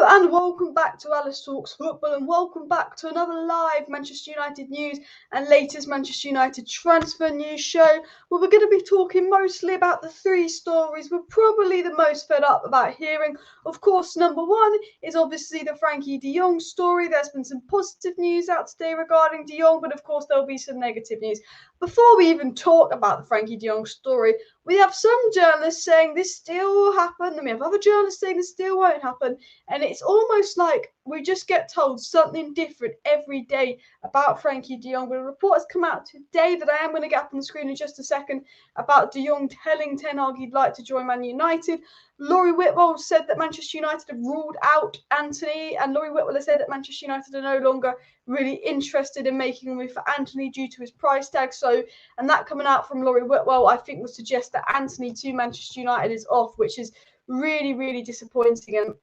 Hello and welcome back to Alice Talks Football, and welcome back to another live Manchester United news and latest Manchester United transfer news show, where we're going to be talking mostly about the three stories we're probably the most fed up about hearing. Of course, number one is obviously the Frenkie de Jong story. There's been some positive news out today regarding de Jong, but of course there'll be some negative news. Before we even talk about the Frenkie de Jong story, we have some journalists saying this still will happen, and we have other journalists saying this still won't happen. And it's almost like we just get told something different every day about Frenkie de Jong. But a report has come out today that I am going to get up on the screen in just a second about de Jong telling Ten Hag he'd like to join Man United. Laurie Whitwell said that Manchester United have ruled out Antony, and Laurie Whitwell has said that Manchester United are no longer really interested in making a move for Antony due to his price tag. So, and that coming out from Laurie Whitwell, I think would suggest that Antony to Manchester United is off, which is really, really disappointing and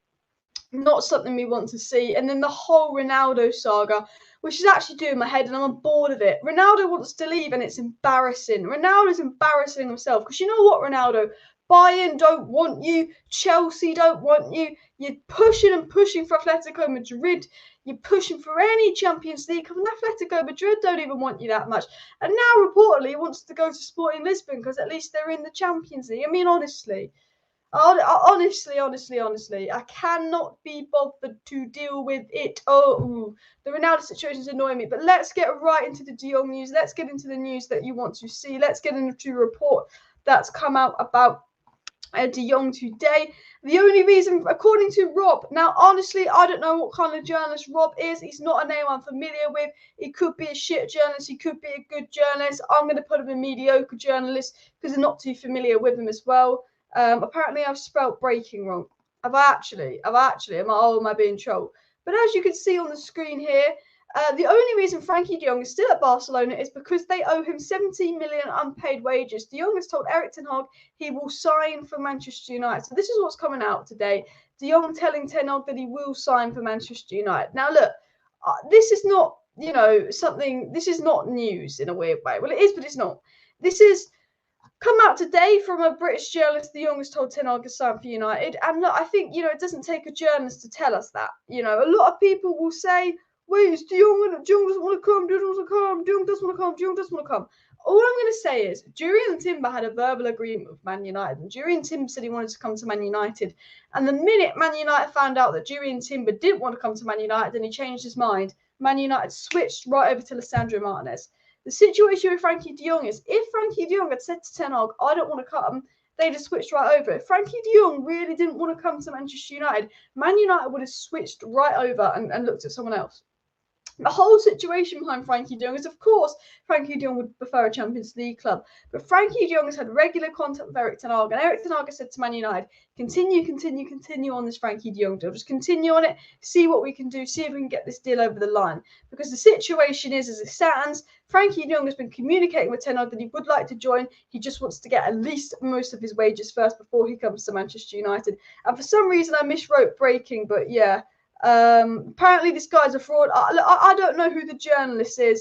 not something we want to see. And then the whole Ronaldo saga, which is actually doing my head, and I'm bored of it. Ronaldo wants to leave, and it's embarrassing. Ronaldo's embarrassing himself, because you know what, Ronaldo? Bayern don't want you. Chelsea don't want you. You're pushing and pushing for Atletico Madrid. You're pushing for any Champions League. And Atletico Madrid don't even want you that much. And now, reportedly, he wants to go to Sporting Lisbon because at least they're in the Champions League. I mean, honestly, I cannot be bothered to deal with it. The Ronaldo situation is annoying me. But let's get right into the de Jong news. Let's get into the news that you want to see. Let's get into a report that's come out about de Jong today. The only reason, according to Rob, now honestly, I don't know what kind of journalist Rob is. He's not a name I'm familiar with. He could be a shit journalist. He could be a good journalist. I'm going to put him a mediocre journalist because I'm not too familiar with him as well. Apparently I've spelled breaking wrong. Have I actually? Am I being trolled? But as you can see on the screen here, the only reason Frenkie de Jong is still at Barcelona is because they owe him 17 million unpaid wages. De Jong has told ERIK Ten Hag he will sign for Manchester United. So this is what's coming out today. De Jong telling Ten Hag that he will sign for Manchester United. Now look, this is not, this is not news in a weird way. Well, it is, but it's not. This is come out today from a British journalist. De Jong has told Ten Hag to sign for United. And look, I think, it doesn't take a journalist to tell us that. A lot of people will say, wait, it's de Jong. De Jong doesn't want to come. De Jong doesn't want to come. De Jong doesn't want to come. De Jong doesn't want to come. All I'm going to say is, Jurrien Timber had a verbal agreement with Man United. And Jurrien Timber said he wanted to come to Man United. And the minute Man United found out that Jurrien Timber didn't want to come to Man United and he changed his mind, Man United switched right over to Lisandro Martinez. The situation with Frenkie de Jong is, if Frenkie de Jong had said to Ten Hag, I don't want to come, they'd have switched right over. If Frenkie de Jong really didn't want to come to Manchester United, Man United would have switched right over and looked at someone else. The whole situation behind Frenkie de Jong is, of course, Frenkie de Jong would prefer a Champions League club. But Frenkie de Jong has had regular contact with ERIK Ten Hag, and ERIK Ten Hag has said to Man United, continue on this Frenkie de Jong deal. Just continue on it, see what we can do, see if we can get this deal over the line. Because the situation is, as it stands, Frenkie de Jong has been communicating with Ten Hag that he would like to join. He just wants to get at least most of his wages first before he comes to Manchester United. And for some reason, I miswrote breaking, but yeah. Apparently this guy's a fraud. I don't know who the journalist is.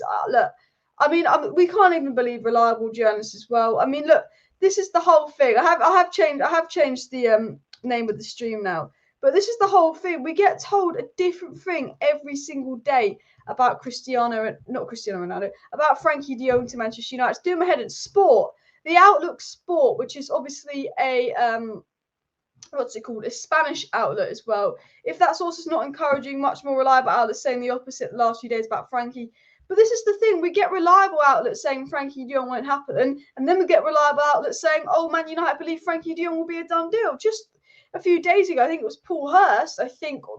We can't even believe reliable journalists as well. Look, this is the whole thing. I have changed the name of the stream now, but this is the whole thing. We get told a different thing every single day about not Cristiano Ronaldo, about Frenkie de Jong to Manchester United. It's doing my head in sport. The Outlook Sport, which is obviously a a Spanish outlet as well. If that source is not encouraging, much more reliable outlets saying the opposite the last few days about Frenkie. But this is the thing, we get reliable outlets saying Frenkie de Jong won't happen, and then we get reliable outlets saying, oh, Man United believe Frenkie de Jong will be a done deal. Just a few days ago, I think it was Paul Hurst, or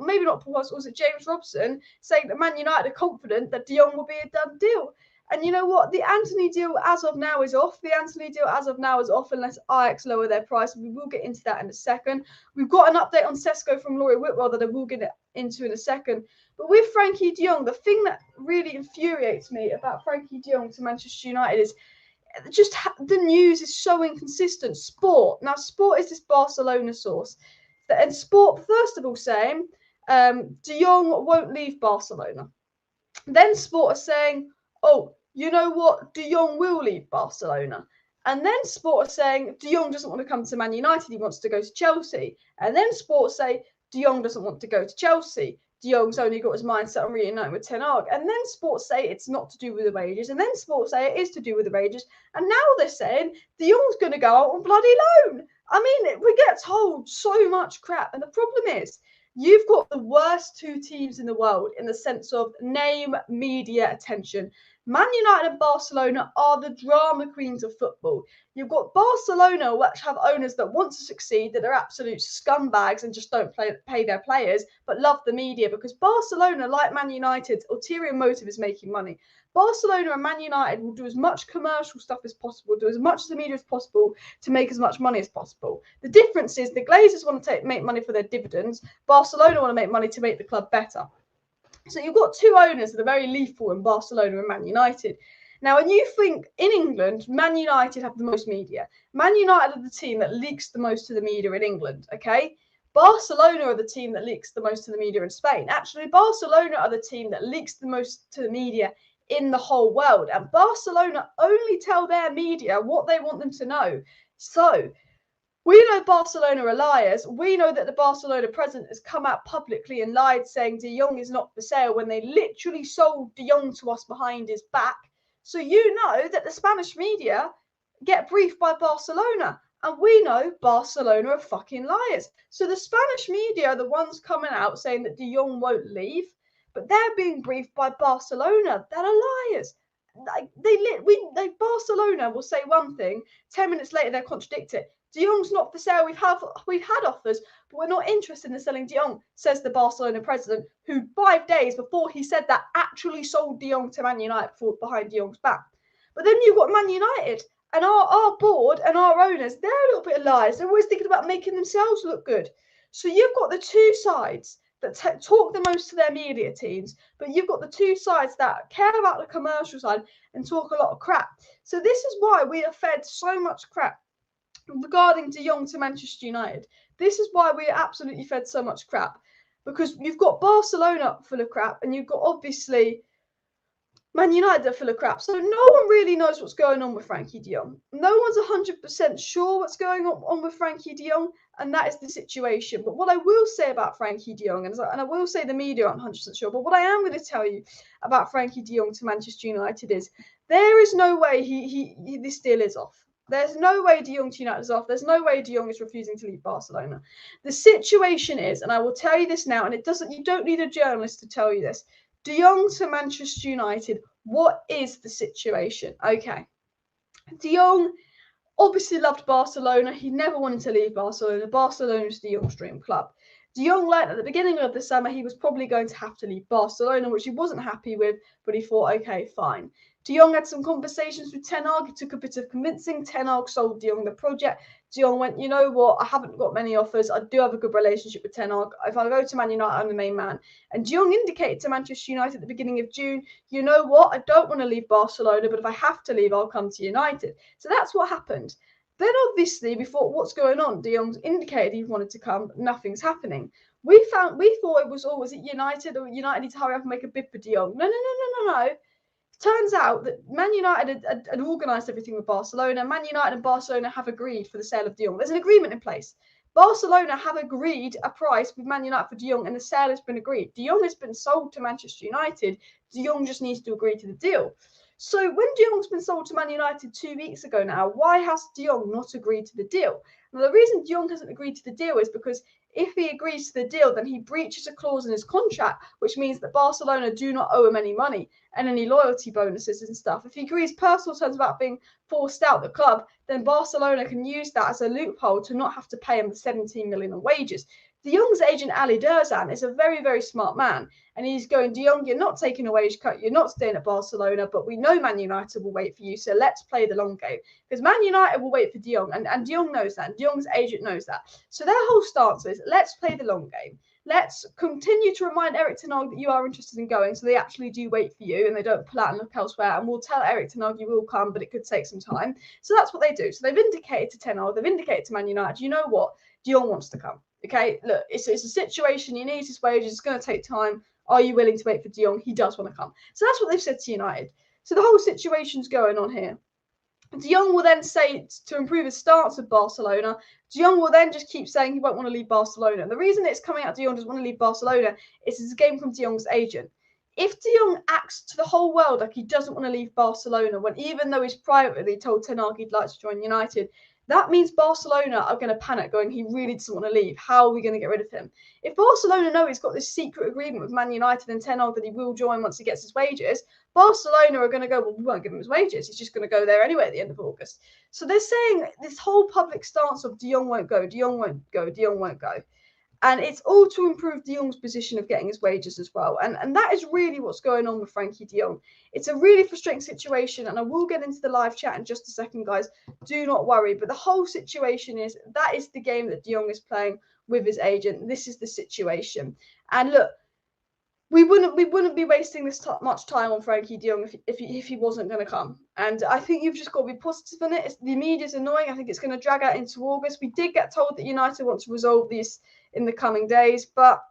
maybe not Paul Hurst, was it James Robson, saying that Man United are confident that de Jong will be a done deal. And you know what? The Antony deal as of now is off. Unless Ajax lower their price. We will get into that in a second. We've got an update on Sesko from Laurie Whitwell that I will get into in a second. But with Frenkie de Jong, the thing that really infuriates me about Frenkie de Jong to Manchester United is just the news is so inconsistent. Sport. Now, Sport is this Barcelona source. And Sport, first of all, saying de Jong won't leave Barcelona. Then Sport are saying, oh, you know what? De Jong will leave Barcelona. And then Sport are saying de Jong doesn't want to come to Man United. He wants to go to Chelsea. And then Sport say De Jong doesn't want to go to Chelsea. De Jong's only got his mindset on reuniting with Ten Hag. And then sports say it's not to do with the wages. And then sports say it is to do with the wages. And now they're saying De Jong's going to go out on bloody loan. I mean, we get told so much crap. And the problem is, you've got the worst two teams in the world in the sense of name, media, attention. Man United and Barcelona are the drama queens of football. You've got Barcelona, which have owners that want to succeed, that are absolute scumbags and just don't pay their players, but love the media because Barcelona, like Man United's ulterior motive is making money. Barcelona and Man United will do as much commercial stuff as possible, do as much as the media as possible to make as much money as possible. The difference is the Glazers want to make money for their dividends. Barcelona want to make money to make the club better. So you've got two owners that are very lethal in Barcelona and Man United. Now, when you think in England, Man United have the most media. Man United are the team that leaks the most to the media in England, okay? Barcelona are the team that leaks the most to the media in Spain. Actually, Barcelona are the team that leaks the most to the media in the whole world. And Barcelona only tell their media what they want them to know. So we know Barcelona are liars. We know that the Barcelona president has come out publicly and lied saying De Jong is not for sale when they literally sold De Jong to us behind his back. So you know that the Spanish media get briefed by Barcelona. And we know Barcelona are fucking liars. So the Spanish media are the ones coming out saying that De Jong won't leave, but they're being briefed by Barcelona that are liars. Barcelona will say one thing, 10 minutes later they'll contradict it. De Jong's not for sale. We've had offers, but we're not interested in selling De Jong, says the Barcelona president, who 5 days before he said that actually sold De Jong to Man United behind De Jong's back. But then you've got Man United and our board and our owners, they're a little bit of liars. They're always thinking about making themselves look good. So you've got the two sides that talk the most to their media teams, but you've got the two sides that care about the commercial side and talk a lot of crap. So this is why we are fed so much crap regarding De Jong to Manchester United. This is why we are absolutely fed so much crap, because you've got Barcelona full of crap and you've got obviously Man United are full of crap. So no one really knows what's going on with Frenkie de Jong. No one's 100% sure what's going on with Frenkie de Jong, and that is the situation. But what I will say about Frenkie de Jong, and I will say the media aren't 100% sure, but what I am going to tell you about Frenkie de Jong to Manchester United is there is no way this deal is off. There's no way De Jong to United is off. There's no way De Jong is refusing to leave Barcelona. The situation is, and I will tell you this now, and you don't need a journalist to tell you this. De Jong to Manchester United, what is the situation? Okay. De Jong obviously loved Barcelona. He never wanted to leave Barcelona. Barcelona is De Jong's dream club. De Jong learned at the beginning of the summer he was probably going to have to leave Barcelona, which he wasn't happy with, but he thought, okay, fine. De Jong had some conversations with Ten Hag. It took a bit of convincing. Ten Hag sold De Jong the project. De Jong went, you know what? I haven't got many offers. I do have a good relationship with Ten Hag. If I go to Man United, I'm the main man. And De Jong indicated to Manchester United at the beginning of June, you know what? I don't want to leave Barcelona, but if I have to leave, I'll come to United. So that's what happened. Then obviously, we thought, what's going on? De Jong's indicated he wanted to come, but nothing's happening. We thought it was, was it United, or United need to hurry up and make a bid for De Jong? No. Turns out that Man United had organised everything with Barcelona. Man United and Barcelona have agreed for the sale of De Jong. There's an agreement in place. Barcelona have agreed a price with Man United for De Jong, and the sale has been agreed. De Jong has been sold to Manchester United. De Jong just needs to agree to the deal. So when De Jong's been sold to Man United 2 weeks ago now, why has De Jong not agreed to the deal? Now, the reason De Jong hasn't agreed to the deal is because if he agrees to the deal, then he breaches a clause in his contract, which means that Barcelona do not owe him any money and any loyalty bonuses and stuff. If he agrees personal terms about being forced out the club, then Barcelona can use that as a loophole to not have to pay him the 17 million in wages. De Jong's agent, Ali Derzan, is a very, very smart man. And he's going, De Jong, you're not taking a wage cut. You're not staying at Barcelona, but we know Man United will wait for you. So let's play the long game. Because Man United will wait for De Jong. And De Jong knows that. And De Jong's agent knows that. So their whole stance is, let's play the long game. Let's continue to remind Erik ten Hag that you are interested in going. So they actually do wait for you and they don't pull out and look elsewhere. And we'll tell Erik ten Hag you will come, but it could take some time. So that's what they do. So they've indicated to Ten Hag, they've indicated to Man United, you know what? De Jong wants to come. Okay, look, it's a situation. He needs his wages. It's going to take time. Are you willing to wait for De Jong? He does want to come. So that's what they've said to United. So the whole situation's going on here. De Jong will then say, to improve his stance with Barcelona, De Jong will then just keep saying he won't want to leave Barcelona. And the reason it's coming out De Jong doesn't want to leave Barcelona is it's a game from De Jong's agent. If De Jong acts to the whole world like he doesn't want to leave Barcelona, when even though he's privately told Ten Hag he'd like to join United, that means Barcelona are going to panic, going, he really doesn't want to leave. How are we going to get rid of him? If Barcelona know he's got this secret agreement with Man United and Ten Hag that he will join once he gets his wages, Barcelona are going to go, well, we won't give him his wages. He's just going to go there anyway at the end of August. So they're saying this whole public stance of De Jong won't go, De Jong won't go, De Jong won't go. And it's all to improve De Jong's position of getting his wages as well. And that is really what's going on with Frenkie de Jong. It's a really frustrating situation, and I will get into the live chat in just a second, guys. Do not worry. But the whole situation is that is the game that De Jong is playing with his agent. This is the situation. And look, we wouldn't be wasting this much time on Frenkie de Jong if he wasn't going to come. And I think you've just got to be positive on it. The media's annoying. I think it's going to drag out into August. We did get told that United want to resolve this in the coming days, but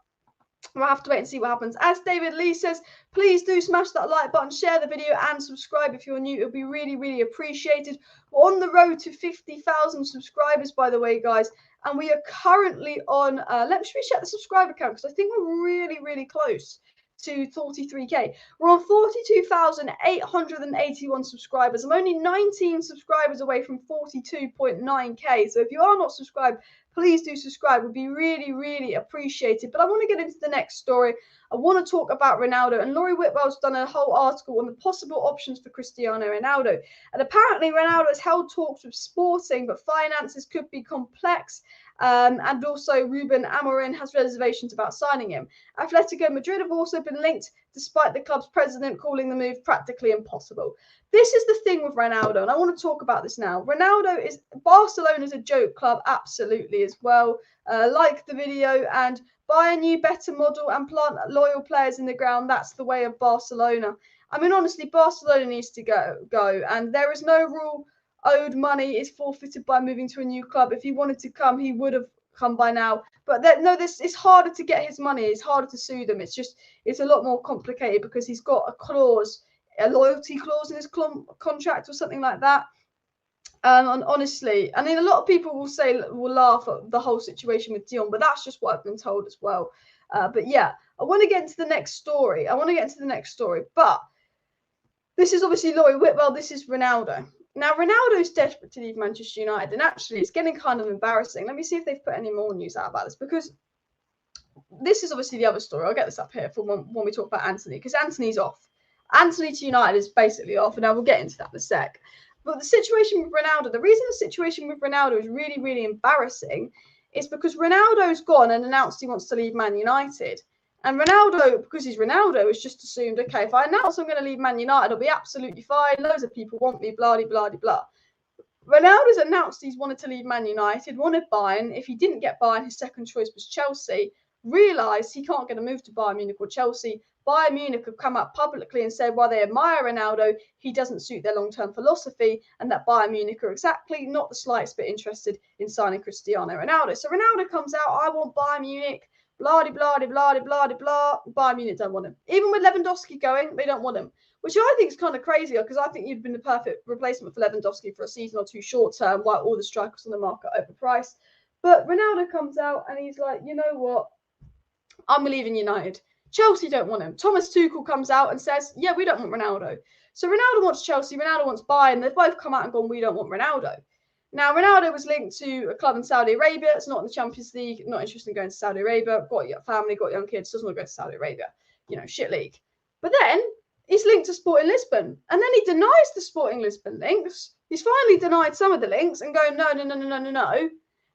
we'll have to wait and see what happens. As David Lee says, please do smash that like button, share the video, and subscribe if you're new. It'll be really, really appreciated. We're on the road to 50,000 subscribers, by the way, guys. And we are currently on, let me check the subscriber count, because I think we're really, really close to 43k. We're on 42,881 subscribers. I'm only 19 subscribers away from 42.9k. So if you are not subscribed, please do subscribe. It would be really, really appreciated. But I want to get into the next story. I want to talk about Ronaldo. And Laurie Whitwell's done a whole article on the possible options for Cristiano Ronaldo. And apparently Ronaldo has held talks with Sporting, but finances could be complex. And also Ruben Amorim has reservations about signing him. Atletico Madrid have also been linked, despite the club's president calling the move practically impossible. This is the thing with Ronaldo, and I want to talk about this now. Barcelona's a joke club, absolutely, as well. Like the video and buy a new, better model and plant loyal players in the ground. That's the way of Barcelona. I mean, honestly, Barcelona needs to go, and there is no rule owed money is forfeited by moving to a new club. If he wanted to come, he would have come by now. But it's harder to get his money. It's harder to sue them. It's a lot more complicated because he's got a loyalty clause in his contract or something like that. And honestly, I mean, a lot of people will laugh at the whole situation with De Jong, but that's just what I've been told as well. But yeah, I want to get into the next story. But this is obviously Laurie Whitwell. This is Ronaldo. Now, Ronaldo's desperate to leave Manchester United, and actually it's getting kind of embarrassing. Let me see if they've put any more news out about this, because this is obviously the other story. I'll get this up here for when we talk about Antony, because Antony's off. Antony to United is basically off, and I will get into that in a sec. But the situation with Ronaldo, the reason the situation with Ronaldo is really, really embarrassing is because Ronaldo's gone and announced he wants to leave Man United. And Ronaldo, because he's Ronaldo, has just assumed, okay, if I announce I'm going to leave Man United, I'll be absolutely fine. Loads of people want me, blah, blah, blah, blah. Ronaldo's announced he's wanted to leave Man United, wanted Bayern. If he didn't get Bayern, his second choice was Chelsea. Realised he can't get a move to Bayern Munich or Chelsea. Bayern Munich have come out publicly and said while they admire Ronaldo, he doesn't suit their long-term philosophy, and that Bayern Munich are exactly not the slightest bit interested in signing Cristiano Ronaldo. So Ronaldo comes out, I want Bayern Munich. Blah, blah, blah, blah, blah, blah. Bayern Munich don't want him. Even with Lewandowski going, they don't want him, which I think is kind of crazy because I think you'd been the perfect replacement for Lewandowski for a season or two short term while all the strikers on the market are overpriced. But Ronaldo comes out and he's like, you know what? I'm leaving United. Chelsea don't want him. Thomas Tuchel comes out and says, yeah, we don't want Ronaldo. So Ronaldo wants Chelsea, Ronaldo wants Bayern. They've both come out and gone, we don't want Ronaldo. Now, Ronaldo was linked to a club in Saudi Arabia. It's not in the Champions League. Not interested in going to Saudi Arabia. Got your family, got young kids. Doesn't want to go to Saudi Arabia. Shit league. But then he's linked to Sporting Lisbon. And then he denies the Sporting Lisbon links. He's finally denied some of the links and going, no.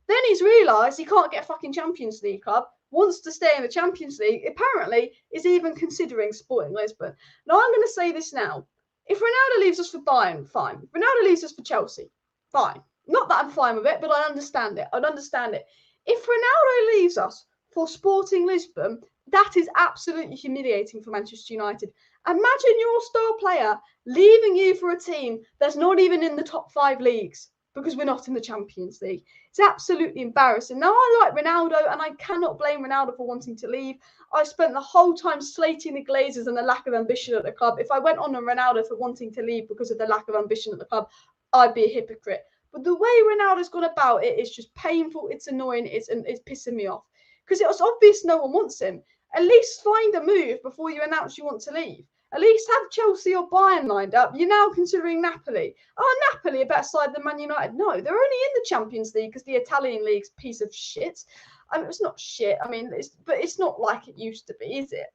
Then he's realised he can't get a fucking Champions League club. Wants to stay in the Champions League. Apparently is even considering Sporting Lisbon. Now, I'm going to say this now. If Ronaldo leaves us for Bayern, fine. If Ronaldo leaves us for Chelsea, fine. Not that I'm fine with it, but I understand it. I'd understand it. If Ronaldo leaves us for Sporting Lisbon, that is absolutely humiliating for Manchester United. Imagine your star player leaving you for a team that's not even in the top 5 leagues because we're not in the Champions League. It's absolutely embarrassing. Now, I like Ronaldo, and I cannot blame Ronaldo for wanting to leave. I spent the whole time slating the Glazers and the lack of ambition at the club. If I went on Ronaldo for wanting to leave because of the lack of ambition at the club, I'd be a hypocrite. But the way Ronaldo's gone about it is just painful. It's annoying. It's pissing me off because it was obvious no one wants him. At least find a move before you announce you want to leave. At least have Chelsea or Bayern lined up. You're now considering Napoli. Oh, Napoli a better side than Man United? No, they're only in the Champions League because the Italian league's a piece of shit. I mean, it's not shit. I mean, but it's not like it used to be, is it?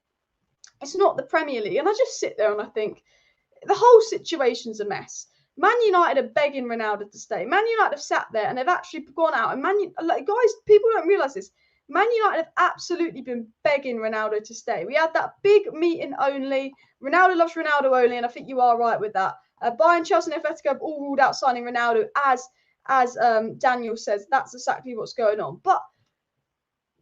It's not the Premier League. And I just sit there and I think the whole situation's a mess. Man United are begging Ronaldo to stay. Man United have sat there and they've actually gone out. And guys, people don't realise this. Man United have absolutely been begging Ronaldo to stay. We had that big meeting only. Ronaldo loves Ronaldo only, and I think you are right with that. Bayern, Chelsea, and Atletico have all ruled out signing Ronaldo, as Daniel says. That's exactly what's going on. But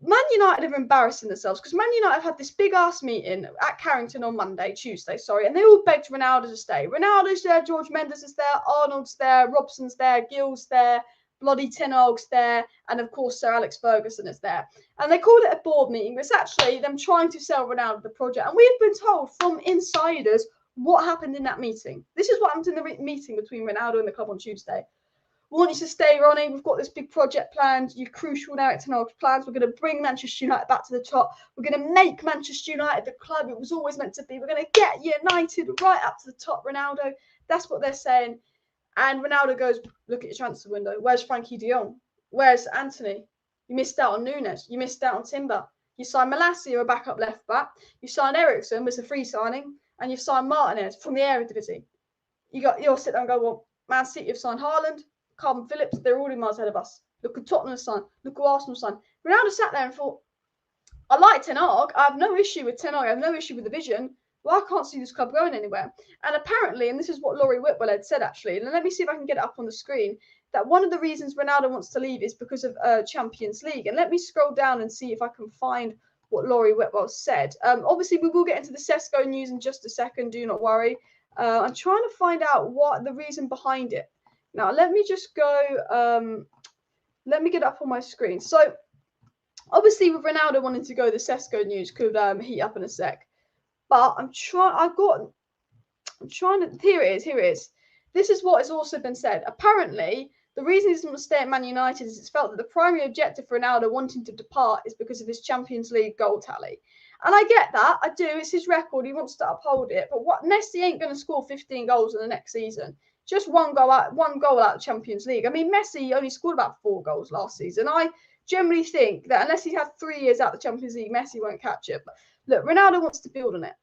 Man United are embarrassing themselves because Man United have had this big-ass meeting at Carrington on Tuesday, and they all begged Ronaldo to stay. Ronaldo's there, George Mendes is there, Arnold's there, Robson's there, Gill's there, bloody Ten Hag's there, and of course Sir Alex Ferguson is there. And they called it a board meeting, but it's actually them trying to sell Ronaldo the project. And we've been told from insiders what happened in that meeting. This is what happened in the meeting between Ronaldo and the club on Tuesday. We want you to stay, Ronnie. We've got this big project planned. You're crucial now at Ten Hag's plans. We're going to bring Manchester United back to the top. We're going to make Manchester United the club it was always meant to be. We're going to get United right up to the top, Ronaldo. That's what they're saying. And Ronaldo goes, look at your transfer window. Where's Frenkie de Jong? Where's Antony? You missed out on Nunes. You missed out on Timber. You signed Malacia, a backup left back. You signed Eriksson, was a free signing. And you've signed Martinez from the Eredivisie. You'll sit there and go, well, Man City have signed Haaland, Calvin Phillips. They're already miles ahead of us. Look at Tottenham signed. Look at Arsenal signed. Ronaldo sat there and thought, I like Ten Hag. I have no issue with Ten Hag. I have no issue with the vision. Well, I can't see this club going anywhere. And apparently, and this is what Laurie Whitwell had said actually, and let me see if I can get it up on the screen, that one of the reasons Ronaldo wants to leave is because of Champions League. And let me scroll down and see if I can find what Laurie Whitwell said. Obviously, we will get into the Sesko news in just a second, do not worry. I'm trying to find out what the reason behind it. Now, let me just go, let me get it up on my screen. So, obviously, with Ronaldo wanting to go, the Sesko news could heat up in a sec. But here it is. This is what has also been said. Apparently, the reason he doesn't want to stay at Man United is it's felt that the primary objective for Ronaldo wanting to depart is because of his Champions League goal tally. And I get that. I do. It's his record. He wants to uphold it. But Messi ain't going to score 15 goals in the next season. Just one goal out of the Champions League. I mean, Messi only scored about 4 goals last season. I generally think that unless he had 3 years out of the Champions League, Messi won't catch it. But look, Ronaldo wants to build on it.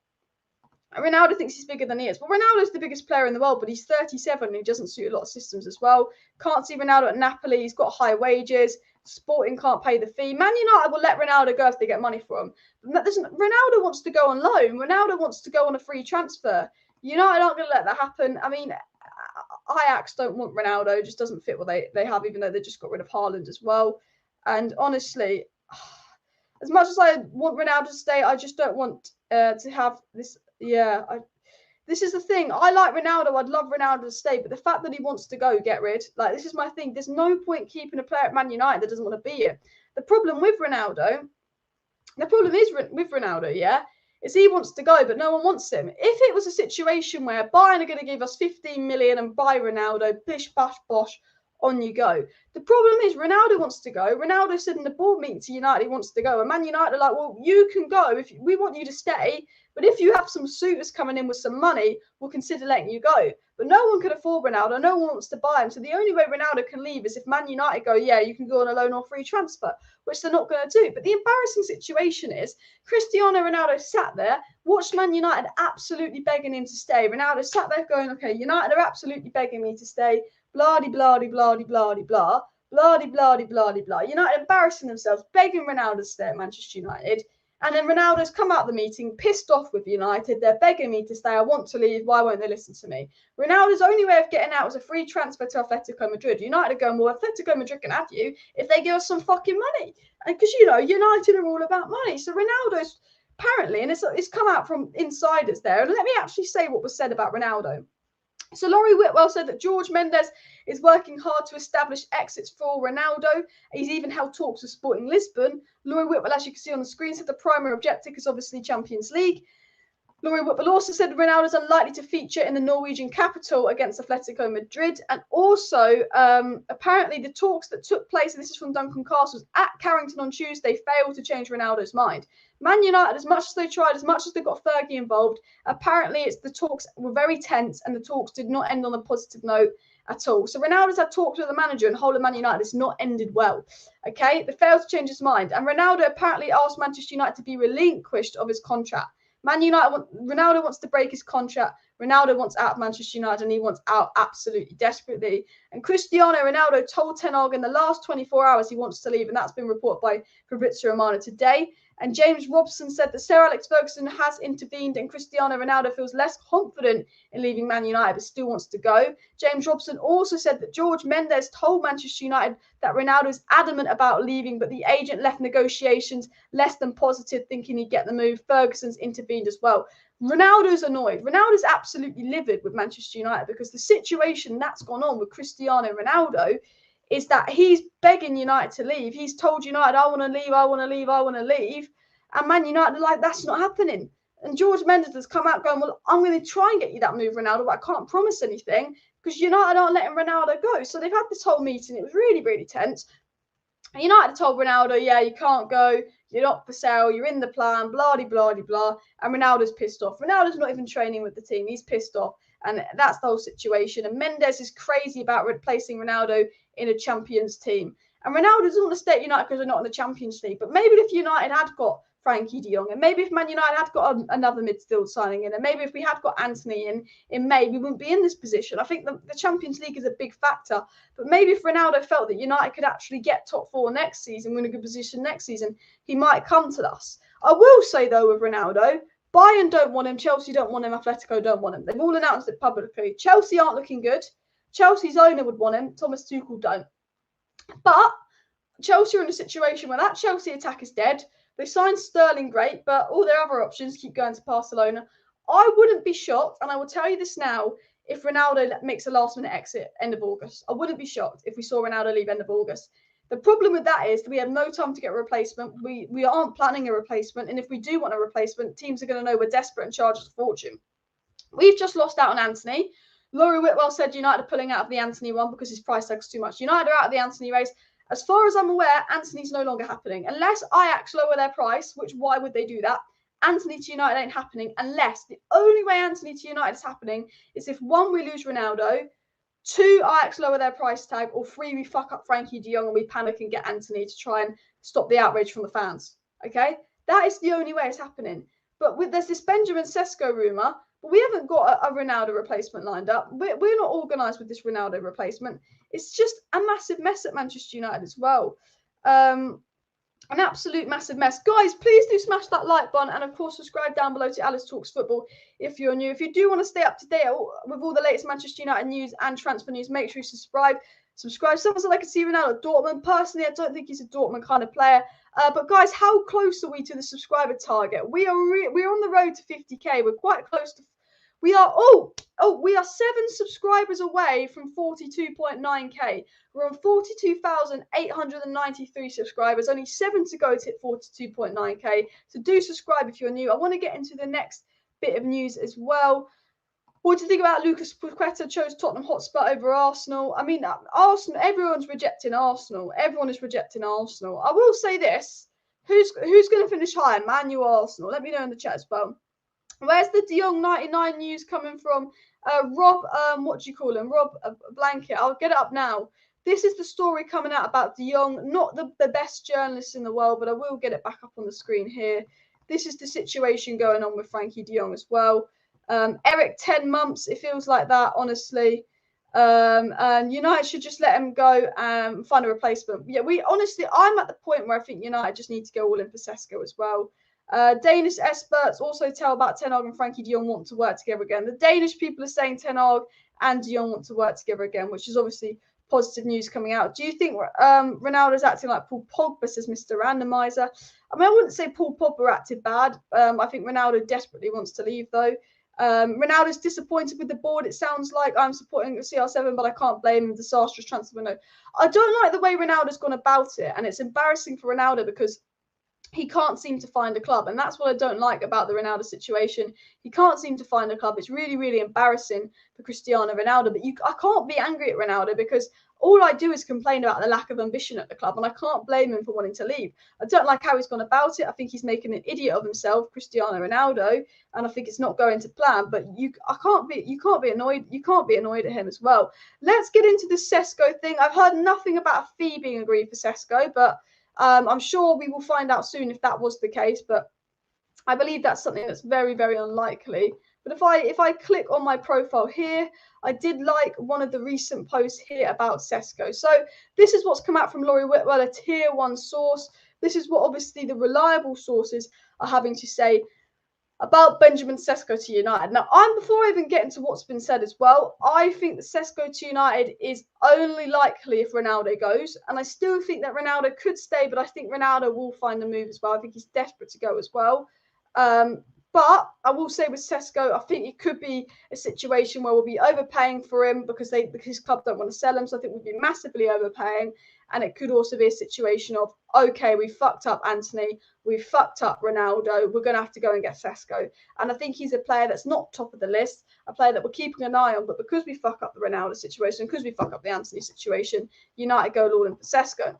Ronaldo thinks he's bigger than he is. Well, Ronaldo's the biggest player in the world, but he's 37 and he doesn't suit a lot of systems as well. Can't see Ronaldo at Napoli. He's got high wages. Sporting can't pay the fee. Man United will let Ronaldo go if they get money for him. Ronaldo wants to go on loan. Ronaldo wants to go on a free transfer. United aren't going to let that happen. I mean, Ajax don't want Ronaldo. It just doesn't fit what they have, even though they just got rid of Haaland as well. And honestly, as much as I want Ronaldo to stay, I just don't want to have this. Yeah, this is the thing. I like Ronaldo. I'd love Ronaldo to stay, but the fact that he wants to go, get rid. Like, this is my thing. There's no point keeping a player at Man United that doesn't want to be here. The problem with Ronaldo, yeah, is he wants to go, but no one wants him. If it was a situation where Bayern are going to give us 15 million and buy Ronaldo, bish, bash, bosh, on you go. The problem is Ronaldo wants to go. Ronaldo said in the board meeting to United he wants to go. And Man United are like, well, you can go. If we want you to stay, but if you have some suitors coming in with some money, we'll consider letting you go. But no one can afford Ronaldo. No one wants to buy him. So the only way Ronaldo can leave is if Man United go, yeah, you can go on a loan or free transfer, which they're not going to do. But the embarrassing situation is Cristiano Ronaldo sat there, watched Man United absolutely begging him to stay. Ronaldo sat there going, okay, United are absolutely begging me to stay. Blah, blah, blah, blah, blah, blah, blah, blah, blah, blah. United embarrassing themselves, begging Ronaldo to stay at Manchester United. And then Ronaldo's come out of the meeting, pissed off with United. They're begging me to stay. I want to leave. Why won't they listen to me? Ronaldo's only way of getting out was a free transfer to Atletico Madrid. United are going, well, Atletico Madrid can have you if they give us some fucking money. And because, United are all about money. So Ronaldo's apparently, and it's come out from insiders there. And let me actually say what was said about Ronaldo. So Laurie Whitwell said that George Mendes is working hard to establish exits for Ronaldo. He's even held talks with Sporting Lisbon. Laurie Whitwell, as you can see on the screen, said the primary objective is obviously Champions League. Laurie Whitwell also said Ronaldo is unlikely to feature in the Norwegian capital against Atletico Madrid. And also, apparently the talks that took place, and this is from Duncan Castles, at Carrington on Tuesday failed to change Ronaldo's mind. Man United, as much as they tried, as much as they got Fergie involved, apparently the talks were very tense and the talks did not end on a positive note at all. So Ronaldo's had talks with the manager and whole of Man United. It's not ended well. Okay, they failed to change his mind. And Ronaldo apparently asked Manchester United to be relinquished of his contract. Ronaldo wants to break his contract. Ronaldo wants out of Manchester United and he wants out absolutely desperately. And Cristiano Ronaldo told Ten Hag in the last 24 hours he wants to leave, and that's been reported by Fabrizio Romano today. And James Robson said that Sir Alex Ferguson has intervened and Cristiano Ronaldo feels less confident in leaving Man United but still wants to go. James Robson also said that George Mendes told Manchester United that Ronaldo is adamant about leaving, but the agent left negotiations less than positive, thinking he'd get the move. Ferguson's intervened as well. Ronaldo's annoyed. Ronaldo's absolutely livid with Manchester United because the situation that's gone on with Cristiano Ronaldo is that he's begging United to leave. He's told United, I want to leave, I want to leave, I want to leave. And Man United are like, that's not happening. And George Mendes has come out going, well, I'm going to try and get you that move, Ronaldo, but I can't promise anything because United aren't letting Ronaldo go. So they've had this whole meeting. It was really, really tense. And United told Ronaldo, yeah, you can't go. You're not for sale. You're in the plan, blah, blah, blah, blah. And Ronaldo's pissed off. Ronaldo's not even training with the team. He's pissed off. And that's the whole situation. And Mendes is crazy about replacing Ronaldo in a Champions team. And Ronaldo doesn't want to stay at United because they're not in the Champions League. But maybe if United had got Frankie de Jong, and maybe if Man United had got another midfield signing in, and maybe if we had got Antony in May, we wouldn't be in this position. I think the Champions League is a big factor. But maybe if Ronaldo felt that United could actually get top four next season, we're in a good position next season, he might come to us. I will say, though, with Ronaldo, Bayern don't want him, Chelsea don't want him, Atletico don't want him. They've all announced it publicly. Chelsea aren't looking good. Chelsea's owner would want him. Thomas Tuchel don't. But Chelsea are in a situation where that Chelsea attack is dead. They signed Sterling, great, but all their other options keep going to Barcelona. I wouldn't be shocked, and I will tell you this now, if Ronaldo makes a last-minute exit end of August. I wouldn't be shocked if we saw Ronaldo leave end of August. The problem with that is that we have no time to get a replacement. We aren't planning a replacement, and if we do want a replacement, teams are going to know we're desperate and charge us a fortune. We've just lost out on Antony. Laurie Whitwell said United are pulling out of the Antony one because his price tag's too much. United are out of the Antony race. As far as I'm aware, Antony's no longer happening. Unless Ajax lower their price, which why would they do that? Antony to United ain't happening unless the only way Antony to United is happening is if 1, we lose Ronaldo, 2, Ajax lower their price tag, or 3, we fuck up Frankie de Jong and we panic and get Antony to try and stop the outrage from the fans. Okay? That is the only way it's happening. But there's this Benjamin Sesko rumour, but we haven't got a Ronaldo replacement lined up. We're not organised with this Ronaldo replacement. It's just a massive mess at Manchester United as well. An absolute massive mess. Guys, please do smash that like button and, of course, subscribe down below to Alice Talks Football if you're new. If you do want to stay up to date with all the latest Manchester United news and transfer news, make sure you subscribe. Someone said I could see Ronaldo at Dortmund. Personally, I don't think he's a Dortmund kind of player. But, guys, how close are we to the subscriber target? We're on the road to 50K. We're quite close to... We are 7 subscribers away from 42.9K. We're on 42,893 subscribers. Only 7 to go to hit 42.9K. So do subscribe if you're new. I want to get into the next bit of news as well. What do you think about Lucas Paqueta chose Tottenham Hotspur over Arsenal? I mean, Arsenal. Everyone's rejecting Arsenal. Everyone is rejecting Arsenal. I will say this: who's going to finish higher, Man U or Arsenal? Let me know in the chat as well. Where's the De Jong 99 news coming from? Rob, what do you call him? Rob Blanket. I'll get it up now. This is the story coming out about De Jong. Not the best journalist in the world, but I will get it back up on the screen here. This is the situation going on with Frankie De Jong as well. ERIK, 10 months. It feels like that, honestly. And United should just let him go and find a replacement. Yeah, I'm at the point where I think United just need to go all in for Sesko as well. Danish experts also tell about Ten Hag and Frankie de Jong want to work together again. The Danish people are saying Ten Hag and de Jong want to work together again, which is obviously positive news coming out. Do you think Ronaldo's acting like Paul Pogba, says Mr. Randomizer? I mean, I wouldn't say Paul Pogba acted bad. I think Ronaldo desperately wants to leave, though. Ronaldo's disappointed with the board. It sounds like I'm supporting CR7, but I can't blame him. Disastrous transfer window. I don't like the way Ronaldo's gone about it, and it's embarrassing for Ronaldo because he can't seem to find a club. And that's what I don't like about the Ronaldo situation. He can't seem to find a club. It's really, really embarrassing for Cristiano Ronaldo. But I can't be angry at Ronaldo because all I do is complain about the lack of ambition at the club, and I can't blame him for wanting to leave. I don't like how he's gone about it. I think he's making an idiot of himself, Cristiano Ronaldo, and I think it's not going to plan. But you can't be annoyed. You can't be annoyed at him as well. Let's get into the Sesko thing. I've heard nothing about a fee being agreed for Sesko, but I'm sure we will find out soon if that was the case, but I believe that's something that's very, very unlikely. But if I click on my profile here, I did like one of the recent posts here about Sesko. So this is what's come out from Laurie Whitwell, a tier 1 source. This is what obviously the reliable sources are having to say about Benjamin Sesko to United. Now, before I even get into what's been said as well, I think that Sesko to United is only likely if Ronaldo goes. And I still think that Ronaldo could stay, but I think Ronaldo will find a move as well. I think he's desperate to go as well. But I will say with Sesko, I think it could be a situation where we'll be overpaying for him because his club don't want to sell him. So I think we'll be massively overpaying. And it could also be a situation of, okay, we fucked up Antony, we fucked up Ronaldo, we're going to have to go and get Sesko. And I think he's a player that's not top of the list, a player that we're keeping an eye on. But because we fuck up the Ronaldo situation, because we fuck up the Antony situation, United go all in for Sesko.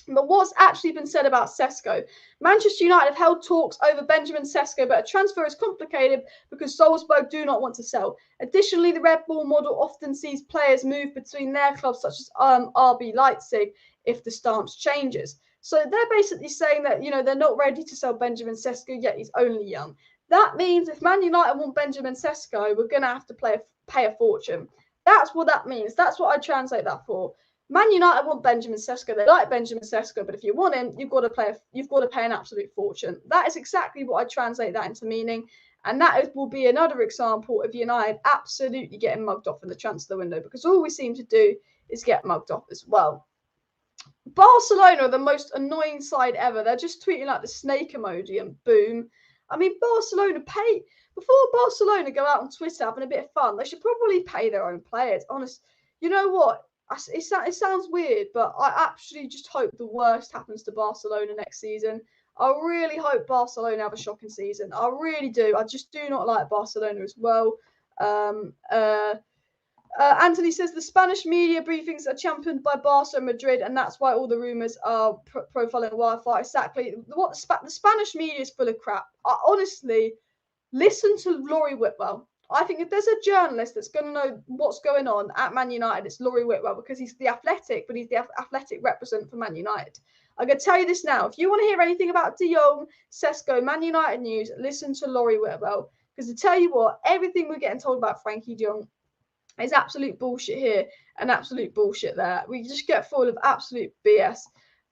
But what's actually been said about Sesko? Manchester United have held talks over Benjamin Sesko, but a transfer is complicated because Salzburg do not want to sell. Additionally, the Red Bull model often sees players move between their clubs, such as RB Leipzig, if the stance changes. So they're basically saying that, they're not ready to sell Benjamin Sesko, yet he's only young. That means if Man United want Benjamin Sesko, we're going to have to pay a fortune. That's what that means. That's what I translate that for. Man United want Benjamin Sesko. They like Benjamin Sesko, but if you want him, you've got to pay an absolute fortune. That is exactly what I translate that into meaning, and that will be another example of United absolutely getting mugged off in the transfer window, because all we seem to do is get mugged off as well. Barcelona are the most annoying side ever. They're just tweeting like the snake emoji and boom. I mean, Barcelona before Barcelona go out on Twitter having a bit of fun, they should probably pay their own players. Honest, you know what? It sounds weird, but I actually just hope the worst happens to Barcelona next season. I really hope Barcelona have a shocking season. I really do. I just do not like Barcelona as well. Anthony says the Spanish media briefings are championed by Barca and Madrid, and that's why all the rumours are profiling Wi-Fi. Exactly. The Spanish media is full of crap. Honestly, listen to Laurie Whitwell. I think if there's a journalist that's going to know what's going on at Man United, it's Laurie Whitwell, because he's the Athletic, but he's the Athletic representative for Man United. I'm going to tell you this now. If you want to hear anything about De Jong, Sesko, Man United news, listen to Laurie Whitwell. Because to tell you what, everything we're getting told about FRENKIE de Jong is absolute bullshit here and absolute bullshit there. We just get full of absolute BS.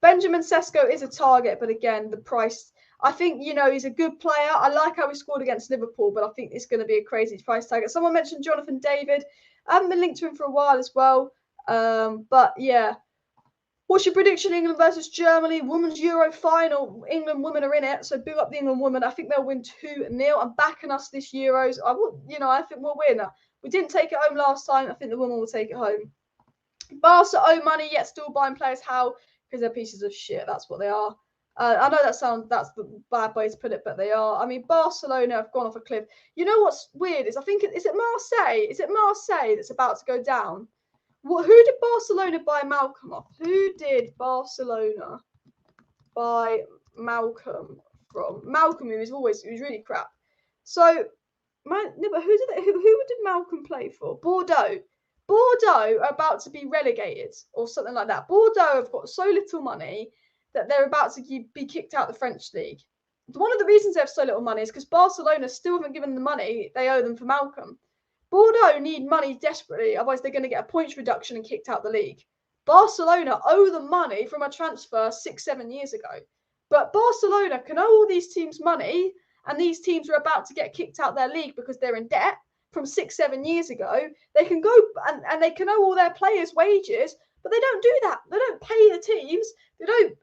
Benjamin Sesko is a target, but again, the price... I think, he's a good player. I like how he scored against Liverpool, but I think it's going to be a crazy price tag. Someone mentioned Jonathan David. I haven't been linked to him for a while as well. But, yeah. What's your prediction? England versus Germany. Women's Euro final. England women are in it, so big up the England women. I think they'll win 2-0. I'm backing us this Euros. I think we'll win. We didn't take it home last time. I think the women will take it home. Barca owe money, yet still buying players. How? Because they're pieces of shit. That's what they are. I know that's the bad way to put it, but they are. I mean, Barcelona have gone off a cliff. You know what's weird is I think is it Marseille? Is it Marseille that's about to go down? Who did Barcelona buy Malcolm off? Who did Barcelona buy Malcolm from? Malcolm, who was really crap. So, but who did Malcolm play for? Bordeaux. Bordeaux are about to be relegated or something like that. Bordeaux have got so little money that they're about to be kicked out of the French league. One of the reasons they have so little money is because Barcelona still haven't given the money they owe them for Malcolm. Bordeaux need money desperately, otherwise they're going to get a points reduction and kicked out the league. Barcelona owe them money from a transfer 6-7 years ago. But Barcelona can owe all these teams money, and these teams are about to get kicked out their league because they're in debt from 6-7 years ago. They can go and they can owe all their players wages, but they don't do that. They don't pay the teams. They don't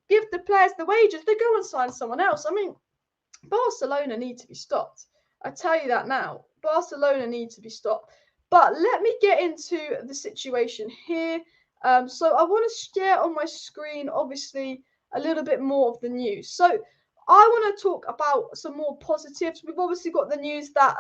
give the players the wages. They go and sign someone else. I mean, Barcelona need to be stopped. I tell you that now. Barcelona need to be stopped. But let me get into the situation here. So I want to share on my screen, obviously, a little bit more of the news. So I want to talk about some more positives. We've obviously got the news that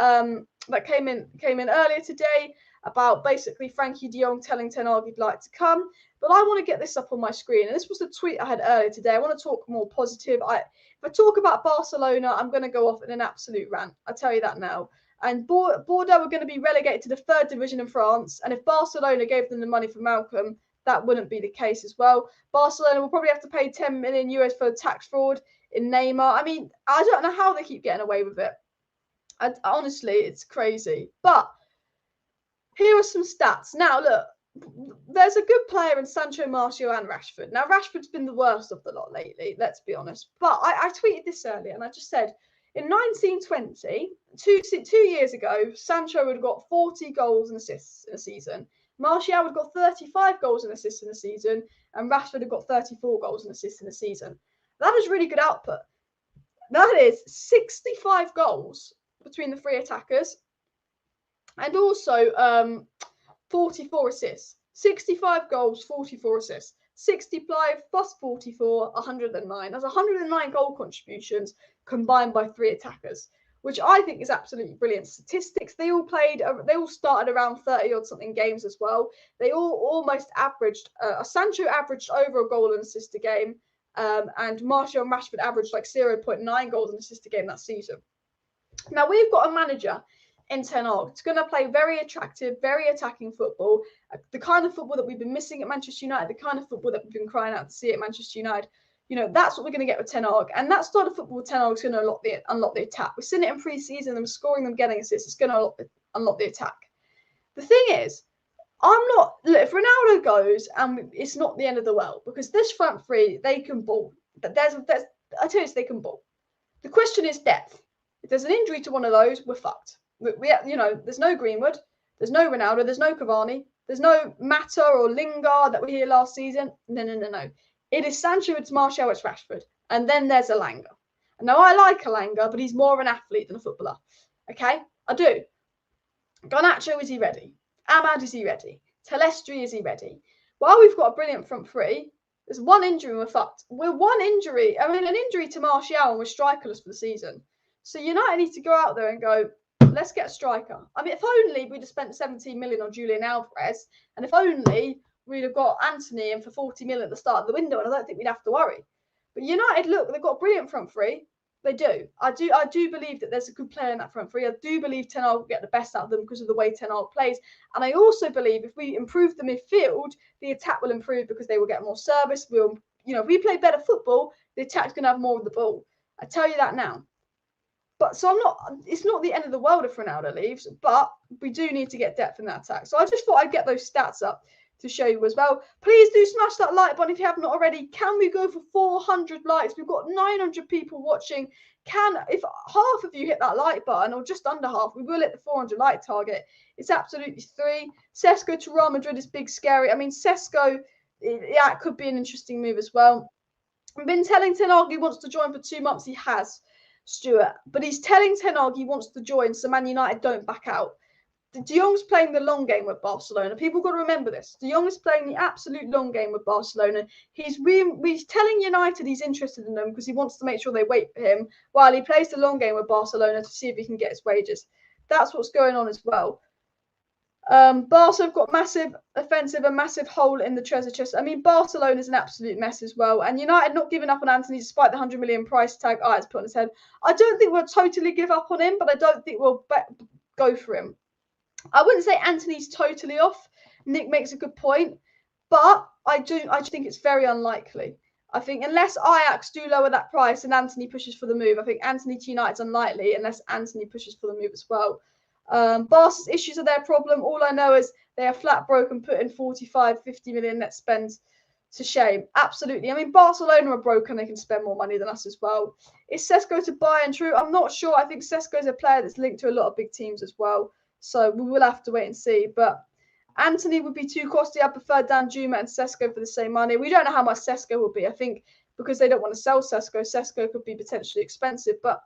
that came in earlier today about basically Frenkie de Jong telling Ten Hag he'd like to come. But I want to get this up on my screen. And this was the tweet I had earlier today. I want to talk more positive. If I talk about Barcelona, I'm going to go off in an absolute rant. I'll tell you that now. And Bordeaux were going to be relegated to the 3rd division in France. And if Barcelona gave them the money for Malcolm, that wouldn't be the case as well. Barcelona will probably have to pay 10 million euros for tax fraud in Neymar. I mean, I don't know how they keep getting away with it. Honestly, it's crazy. But here are some stats. Now, look, there's a good player in Sancho, Martial and Rashford. Now, Rashford's been the worst of the lot lately, let's be honest. But I tweeted this earlier and I just said, in 1920, two years ago, Sancho would have got 40 goals and assists in a season. Martial would have got 35 goals and assists in a season. And Rashford had got 34 goals and assists in a season. That is really good output. That is 65 goals between the 3 attackers. And also 44 assists. 65 goals, 44 assists. 65 plus 44, 109. That's 109 goal contributions combined by 3 attackers, which I think is absolutely brilliant statistics. They all started around 30 odd something games as well. They all almost averaged, Sancho averaged over a goal and assist a game, and Martial and Rashford averaged like 0.9 goals and assist a game that season. Now we've got a manager in Ten Hag. It's going to play very attractive, very attacking football, the kind of football that we've been missing at Manchester United, the kind of football that we've been crying out to see at Manchester United. You know, that's what we're going to get with Ten Hag. And that style of football with Ten Hag is going to unlock the attack. We've seen it in pre-season, them scoring, them getting assists. It's going to unlock the attack. The thing is, look, if Ronaldo goes, and it's not the end of the world, because this front three, they can ball. But I tell you, they can ball. The question is depth. If there's an injury to one of those, we're fucked. There's no Greenwood, there's no Ronaldo, there's no Cavani, there's no Mata or Lingard that were here last season. No. It is Sancho, it's Martial, it's Rashford. And then there's Elanga. Now, I like Elanga, but he's more of an athlete than a footballer. Okay? I do. Garnacho, is he ready? Ahmad, is he ready? Telestri, is he ready? While we've got a brilliant front three, there's one injury and we're fucked. We're one injury. I mean, an injury to Martial and we're strikerless for the season. So United need to go out there and go, let's get a striker. I mean, if only we'd have spent 17 million on Julian Alvarez, and if only we'd have got Antony in for 40 million at the start of the window, and I don't think we'd have to worry. But United, look, they've got a brilliant front three. They do. I do believe that there's a good player in that front three. I do believe Ten Hag will get the best out of them because of the way Ten Hag plays. And I also believe if we improve the midfield, the attack will improve because they will get more service. If we play better football, the attack's going to have more of the ball. I tell you that now. But it's not the end of the world if Ronaldo leaves, but we do need to get depth in that attack. So I just thought I'd get those stats up to show you as well. Please do smash that like button if you haven't already. Can we go for 400 likes? We've got 900 people watching. If half of you hit that like button, or just under half, we will hit the 400 like target. It's absolutely 3. Sesko to Real Madrid is big scary. I mean, Sesko, it could be an interesting move as well. I've been telling Ten Hag he wants to join for 2 months. He has. Stuart, but he's telling Ten Hag he wants to join so Man United don't back out. De Jong's playing the long game with Barcelona. People got to remember this. De Jong is playing the absolute long game with Barcelona. He's telling United he's interested in them because he wants to make sure they wait for him while he plays the long game with Barcelona to see if he can get his wages. That's what's going on as well. Barca have got massive offensive, a massive hole in the treasure chest. I mean, Barcelona is an absolute mess as well. And United not giving up on Antony despite the 100 million price tag it's put on his head. I don't think we'll totally give up on him, but I don't think we'll go for him. I wouldn't say Antony's totally off. Nick makes a good point, but I think it's very unlikely. I think unless Ajax do lower that price and Antony pushes for the move, I think Antony to United's unlikely unless Antony pushes for the move as well. Barca's issues are their problem. All I know is they are flat broke and put in 45, 50 million net spend. It's a shame. Absolutely. I mean, Barcelona are broke and they can spend more money than us as well. Is Sesko to Bayern true? I'm not sure. I think Sesko is a player that's linked to a lot of big teams as well. So we will have to wait and see. But Antony would be too costly. I prefer Danjuma and Sesko for the same money. We don't know how much Sesko will be. I think because they don't want to sell Sesko, Sesko could be potentially expensive. But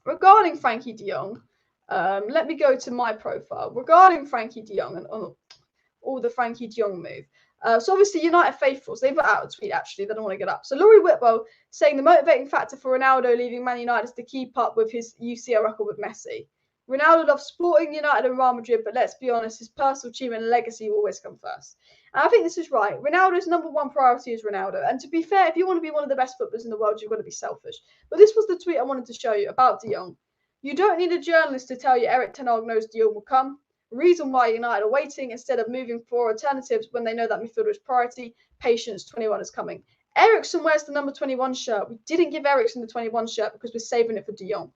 regarding Frenkie de Jong, let me go to my profile. Regarding Frenkie de Jong and all the Frenkie de Jong move, So obviously United faithfuls, they put out a tweet actually, they don't want to get up. So Laurie Whitwell saying the motivating factor for Ronaldo leaving Man United is to keep up with his UCL record with Messi. Ronaldo loves Sporting, United and Real Madrid, but let's be honest, his personal achievement and legacy will always come first. And I think this is right. Ronaldo's number one priority is Ronaldo. And to be fair, if you want to be one of the best footballers in the world, you've got to be selfish. But this was the tweet I wanted to show you about De Jong. You don't need a journalist to tell you Erik ten Hag knows De Jong will come. Reason why United are waiting instead of moving for alternatives when they know that midfielder is priority. Patience, 21 is coming. Eriksen wears the number 21 shirt. We didn't give Eriksen the 21 shirt because we're saving it for De Jong.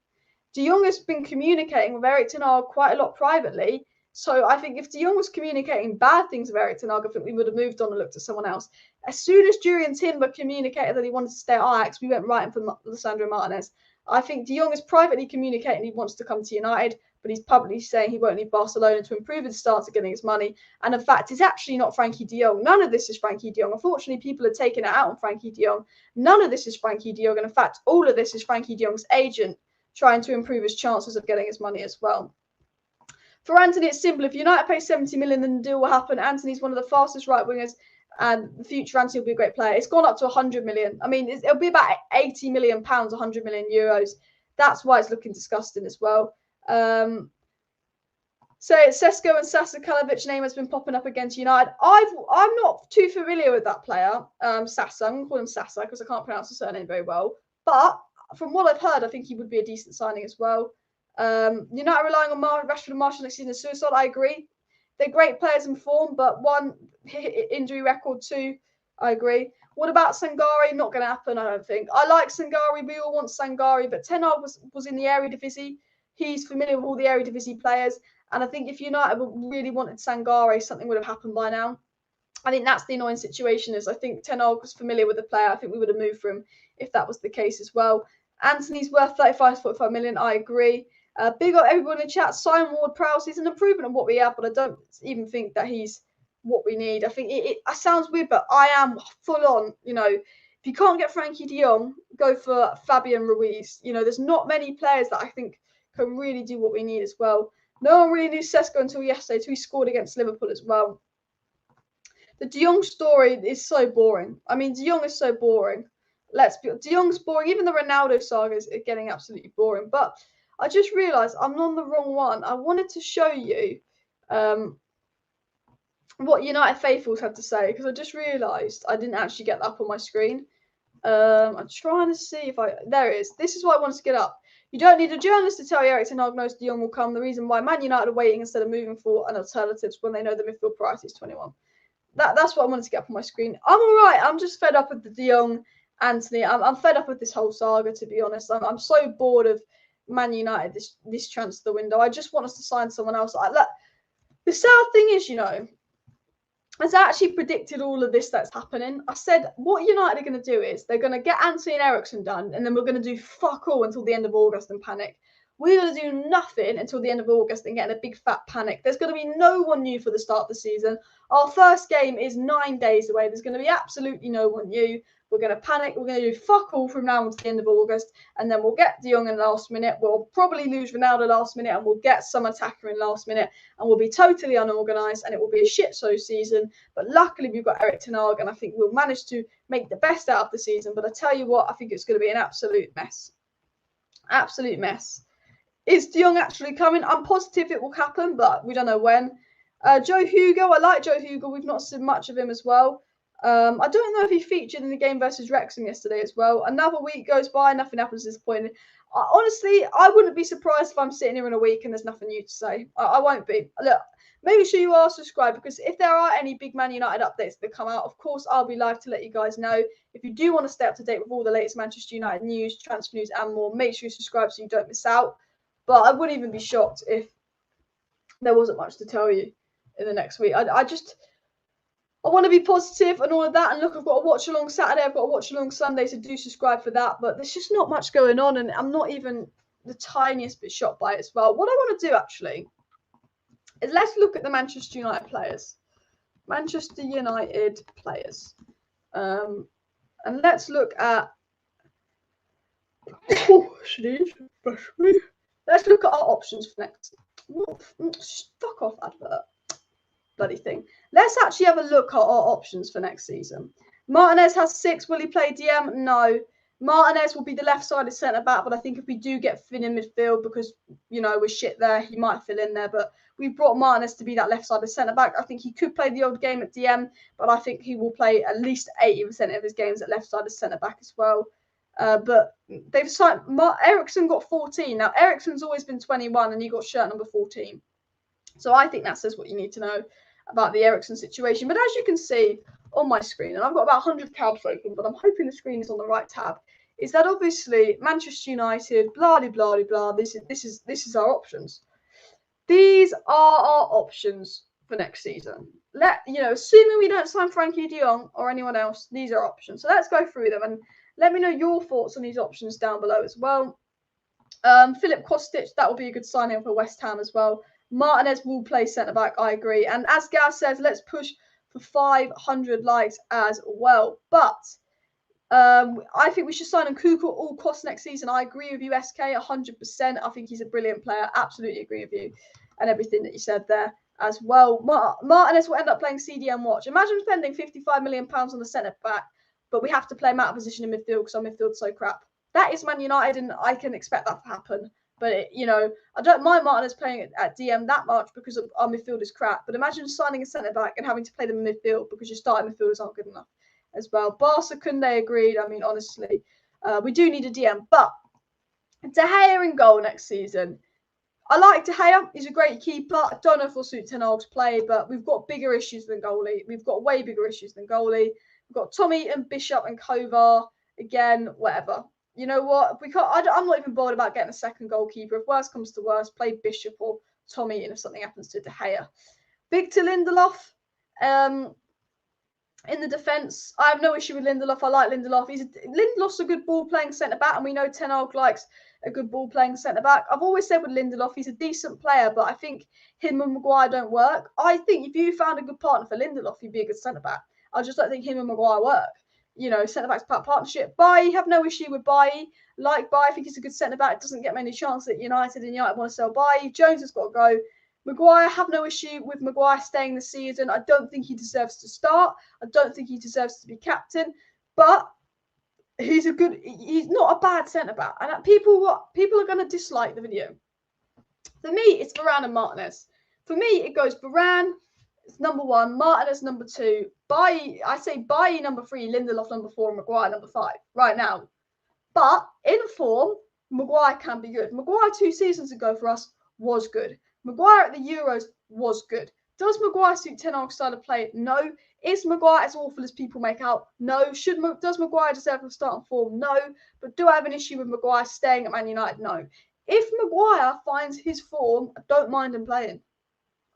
De Jong has been communicating with Erik ten Hag quite a lot privately. So I think if De Jong was communicating bad things with Erik ten Hag, I think we would have moved on and looked at someone else. As soon as Jurriën Timber communicated that he wanted to stay at Ajax, we went right in for Lisandro Martinez. I think De Jong is privately communicating he wants to come to United, but he's publicly saying he won't leave Barcelona to improve his start at getting his money. And in fact, it's actually not Frenkie de Jong. None of this is Frenkie de Jong. Unfortunately, people are taking it out on Frenkie de Jong. None of this is Frenkie de Jong. And in fact, all of this is Frenkie de Jong's agent trying to improve his chances of getting his money as well. For Antony, it's simple. If United pay 70 million, then the deal will happen. Antony's one of the fastest right wingers, and the future Antony will be a great player. It's gone up to 100 million. I mean, it'll be about 80 million pounds, 100 million euros. That's why it's looking disgusting as well. So Sesko and Sasa Kalajdzic name has been popping up against United. I'm not too familiar with that player, Sasa. I'm going to call him Sasa because I can't pronounce the surname very well. But from what I've heard, I think he would be a decent signing as well. United relying on Rashford and Martial next season is suicide. I agree. They're great players in form, but one, injury record, two, I agree. What about Sangare? Not going to happen, I don't think. I like Sangare. We all want Sangare, but ten Hag was in the Eredivisie. He's familiar with all the Eredivisie players. And I think if United really wanted Sangare, something would have happened by now. I think that's the annoying situation is I think ten Hag was familiar with the player. I think we would have moved for him if that was the case as well. Antony's worth 35 to 45 million. I agree. Big up everyone in the chat. Simon Ward-Prowse, he's an improvement on what we have, but I don't even think that he's what we need. I think it sounds weird, but I am full on, if you can't get Frenkie de Jong, go for Fabian Ruiz. There's not many players that I think can really do what we need as well. No one really knew Sesko until yesterday, until he scored against Liverpool as well. The De Jong story is so boring. I mean, De Jong is so boring. De Jong's boring. Even the Ronaldo saga is getting absolutely boring. But I just realised I'm on the wrong one. I wanted to show you what United faithfuls had to say because I just realised I didn't actually get that up on my screen. I'm trying to see if there it is. This is what I wanted to get up. You don't need a journalist to tell you Erik ten Hag knows De Jong will come. The reason why Man United are waiting instead of moving for an alternatives when they know the midfield priority is 21. That's what I wanted to get up on my screen. I'm all right. I'm just fed up with the De Jong, Antony. I'm fed up with this whole saga, to be honest. I'm so bored of Man United this transfer window. I just want us to sign someone else. The sad thing is, as I actually predicted all of this that's happening, I said what United are going to do is they're going to get Antony and Eriksen done, and then we're going to do fuck all until the end of August and panic. We're going to do nothing until the end of August and get in a big fat panic. There's going to be no one new for the start of the season. Our first game is 9 days away. There's going to be absolutely no one new. We're going to panic. We're going to do fuck all from now until the end of August. And then we'll get De Jong in the last minute. We'll probably lose Ronaldo last minute and we'll get some attacker in last minute. And we'll be totally unorganised and it will be a shit show season. But luckily we've got Erik ten Hag and I think we'll manage to make the best out of the season. But I tell you what, I think it's going to be an absolute mess. Absolute mess. Is De Jong actually coming? I'm positive it will happen, but we don't know when. Joe Hugo, I like Joe Hugo. We've not seen much of him as well. I don't know if he featured in the game versus Wrexham yesterday as well. Another week goes by, nothing happens at this point. Honestly, I wouldn't be surprised if I'm sitting here in a week and there's nothing new to say. I won't be. Look, make sure you are subscribed because if there are any big Man United updates that come out, of course, I'll be live to let you guys know. If you do want to stay up to date with all the latest Manchester United news, transfer news and more, make sure you subscribe so you don't miss out. But I wouldn't even be shocked if there wasn't much to tell you in the next week. I want to be positive and all of that. And look, I've got a watch along Saturday. I've got a watch along Sunday. So do subscribe for that. But there's just not much going on. And I'm not even the tiniest bit shocked by it as well. What I want to do actually is let's look at the Manchester United players. Manchester United players. And let's look at... Let's look at our options for next. Fuck off, advert. bloody thing. Let's actually have a look at our options for next season. Martinez has 6. Will he play DM? No. Martinez will be the left-sided centre-back, but I think if we do get Finn in midfield, because, you know, we're shit there, he might fill in there. But we've brought Martinez to be that left-sided centre-back. I think he could play the odd game at DM, but I think he will play at least 80% of his games at left-sided centre-back as well. But they've signed... Eriksson got 14. Now, Eriksson's always been 21, and he got shirt number 14. So I think that says what you need to know about the Eriksson situation. But as you can see on my screen, and I've got about 100 tabs open, but I'm hoping the screen is on the right tab, is that obviously Manchester United, blah, blah, blah, blah, this is our options. These are our options for next season. Assuming we don't sign Frenkie de Jong or anyone else, these are options. So let's go through them and let me know your thoughts on these options down below as well. Philip Kostic, that will be a good signing for West Ham as well. Martinez will play centre-back, I agree. And as Gaz says, let's push for 500 likes as well. But I think we should sign Nkunku at all costs next season. I agree with you, SK, 100%. I think he's a brilliant player. Absolutely agree with you and everything that you said there as well. Martinez will end up playing CDM watch. Imagine spending £55 million on the centre-back, but we have to play him out of position in midfield because our midfield's so crap. That is Man United, and I can expect that to happen. But, I don't mind Martinez playing at DM that much because our midfield is crap. But imagine signing a centre-back and having to play them in midfield because your starting midfielders aren't good enough as well. Barca, Koundé agreed. I mean, honestly, we do need a DM. But De Gea in goal next season. I like De Gea. He's a great keeper. I don't know if we'll suit Ten Hag's play, but we've got bigger issues than goalie. We've got way bigger issues than goalie. We've got Tommy and Bishop and Kovar. Again, whatever. You know what? I'm not even bothered about getting a second goalkeeper. If worst comes to worst, play Bishop or Tommy, and if something happens to De Gea. Victor Lindelof. In the defence, I have no issue with Lindelof. I like Lindelof. Lindelof's a good ball-playing centre-back, and we know Ten Hag likes a good ball-playing centre-back. I've always said with Lindelof, he's a decent player, but I think him and Maguire don't work. I think if you found a good partner for Lindelof, he'd be a good centre-back. I just don't think him and Maguire work. Centre-backs partnership. Bailly, have no issue with Bailly. Like Bailly, I think he's a good centre-back. Doesn't get many chances at United, and United want to sell Bailly. Jones has got to go. Maguire, have no issue with Maguire staying this season. I don't think he deserves to start. I don't think he deserves to be captain. But he's not a bad centre-back. And people are going to dislike the video. For me, it's Varane and Martinez. For me, it goes Varane, number 1, Martinez number 2, Bailly number 3, Lindelof number 4, and Maguire number 5 right now. But in form, Maguire can be good. Maguire 2 seasons ago for us was good. Maguire at the Euros was good. Does Maguire suit Ten Hag's style of play? No. Is Maguire as awful as people make out? No. Does Maguire deserve to start in form? No. But do I have an issue with Maguire staying at Man United? No. If Maguire finds his form, I don't mind him playing.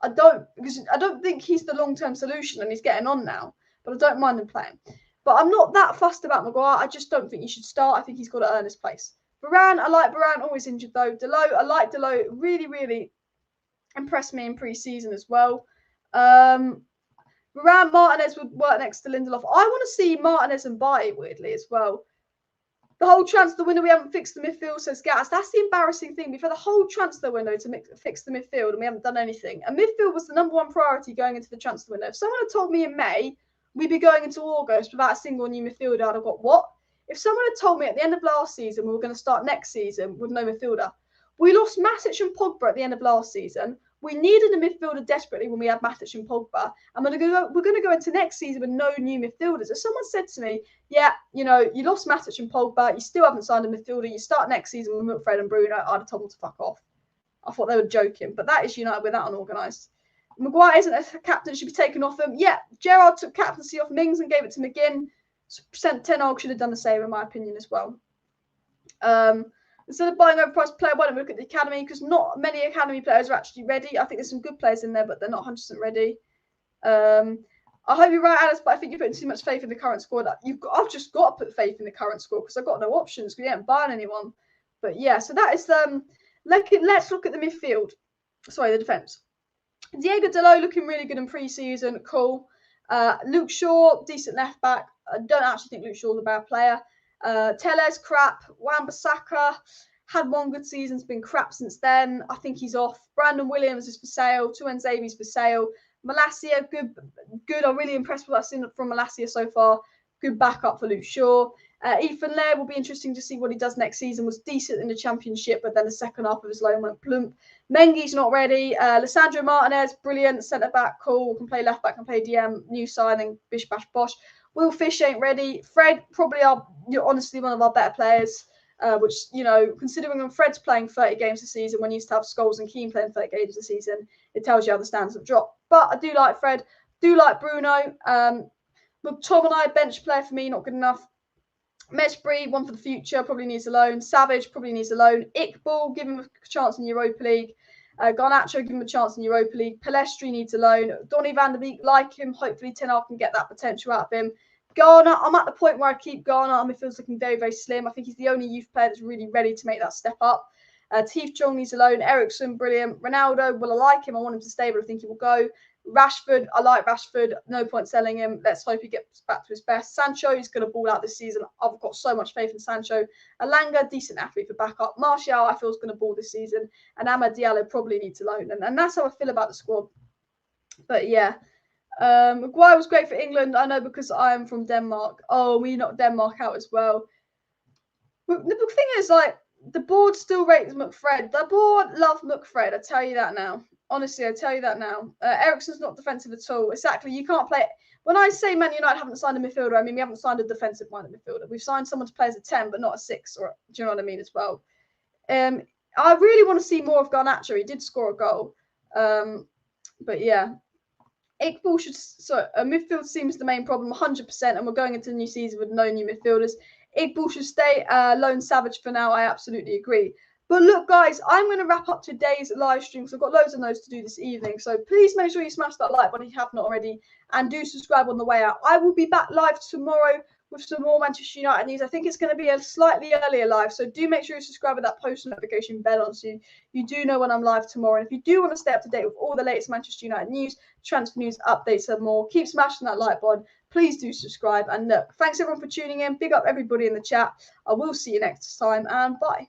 I don't think he's the long-term solution, and he's getting on now. But I don't mind him playing. But I'm not that fussed about Maguire. I just don't think he should start. I think he's got to earn his place. Varane, I like Varane. Always injured though. Dalot, I like Dalot. Really, really impressed me in pre-season as well. Varane, Martinez would work next to Lindelof. I want to see Martinez and Bailly, weirdly, as well. The whole transfer window, we haven't fixed the midfield, says Gas. That's the embarrassing thing. We've had the whole transfer window to fix the midfield, and we haven't done anything. And midfield was the number 1 priority going into the transfer window. If someone had told me in May we'd be going into August without a single new midfielder, I'd have got, what? If someone had told me at the end of last season we were going to start next season with no midfielder. We lost Matic and Pogba at the end of last season. We needed a midfielder desperately when we had Matic and Pogba. And we're going to go into next season with no new midfielders. If someone said to me, yeah, you lost Matic and Pogba, you still haven't signed a midfielder, you start next season with Fred and Bruno, I'd have told them to fuck off. I thought they were joking. But that is United without unorganised. Maguire isn't a captain, should be taken off him. Yeah, Gerrard took captaincy off Mings and gave it to McGinn. Ten Hag should have done the same, in my opinion, as well. Instead of buying overpriced player, why don't we look at the academy? Because not many academy players are actually ready. I think there's some good players in there, but they're not 100% ready. I hope you're right, Alice, but I think you're putting too much faith in the current squad. I've just got to put faith in the current squad because I've got no options because we haven't buying anyone. But yeah, so that is let's look at the midfield. Sorry, the defence. Diego Dalot looking really good in pre-season. Cool. Luke Shaw, decent left back. I don't actually think Luke Shaw's a bad player. Tellez, crap. Wan-Bissaka had 1 good season, has been crap since then. I think he's off. Brandon Williams is for sale. Tuanzebe's for sale. Malacia, good. I'm really impressed with what I've seen from Malacia so far. Good backup for Luke Shaw. Ethan Lair will be interesting to see what he does next season. Was decent in the championship, but then the second half of his loan went plump. Mengi's not ready. Lissandro Martinez, brilliant. Centre back, cool. Can play left back, can play DM. New signing, bish bash bosh. Will Fish ain't ready. Fred, probably honestly one of our better players. Which, you know, considering when Fred's playing 30 games a season, when you used to have Scholes and Keane playing 30 games a season, it tells you how the standards have dropped. But I do like Fred. Do like Bruno. McTominay, bench player for me, not good enough. Mesbury, one for the future, probably needs a loan. Savage, probably needs a loan. Iqbal, give him a chance in Europa League. Garnacho, give him a chance in Europa League. Palestri needs a loan. Donny van der Beek, like him. Hopefully Ten Hag can get that potential out of him. Garner, I'm at the point where I keep Garner. Our midfield's looking very, very slim. I think he's the only youth player that's really ready to make that step up. Jong needs a loan. Ericsson, brilliant. Ronaldo, well, I like him. I want him to stay, but I think he will go. Rashford, I like Rashford. No point selling him. Let's hope he gets back to his best. Sancho is going to ball out this season. I've got so much faith in Sancho. Alanga, decent athlete for backup. Martial, I feel, is going to ball this season. And Amad Diallo probably needs a loan. And that's how I feel about the squad. But yeah. Maguire was great for England. I know because I am from Denmark. Oh, we knocked Denmark out as well. But the thing is, like, the board still rates McFred. The board love McFred. I tell you that now. Honestly, I tell you that now. Ericsson's not defensive at all. Exactly. You can't play. When I say Man United haven't signed a midfielder, I mean we haven't signed a defensive-minded midfielder. We've signed someone to play as a 10, but not a 6. Or do you know what I mean as well? I really want to see more of Garnacho. He did score a goal. But yeah. Iqbal should. So midfield seems the main problem, 100%, and we're going into the new season with no new midfielders. Iqbal should stay. Lone Savage for now. I absolutely agree. But look, guys, I'm going to wrap up today's live stream because I've got loads of those to do this evening. So please make sure you smash that like button if you have not already, and do subscribe on the way out. I will be back live tomorrow with some more Manchester United news. I think it's going to be a slightly earlier live, so do make sure you subscribe with that post notification bell on so you do know when I'm live tomorrow. And if you do want to stay up to date with all the latest Manchester United news, transfer news, updates and more, keep smashing that like button. Please do subscribe. And look, thanks everyone for tuning in. Big up everybody in the chat. I will see you next time, and bye.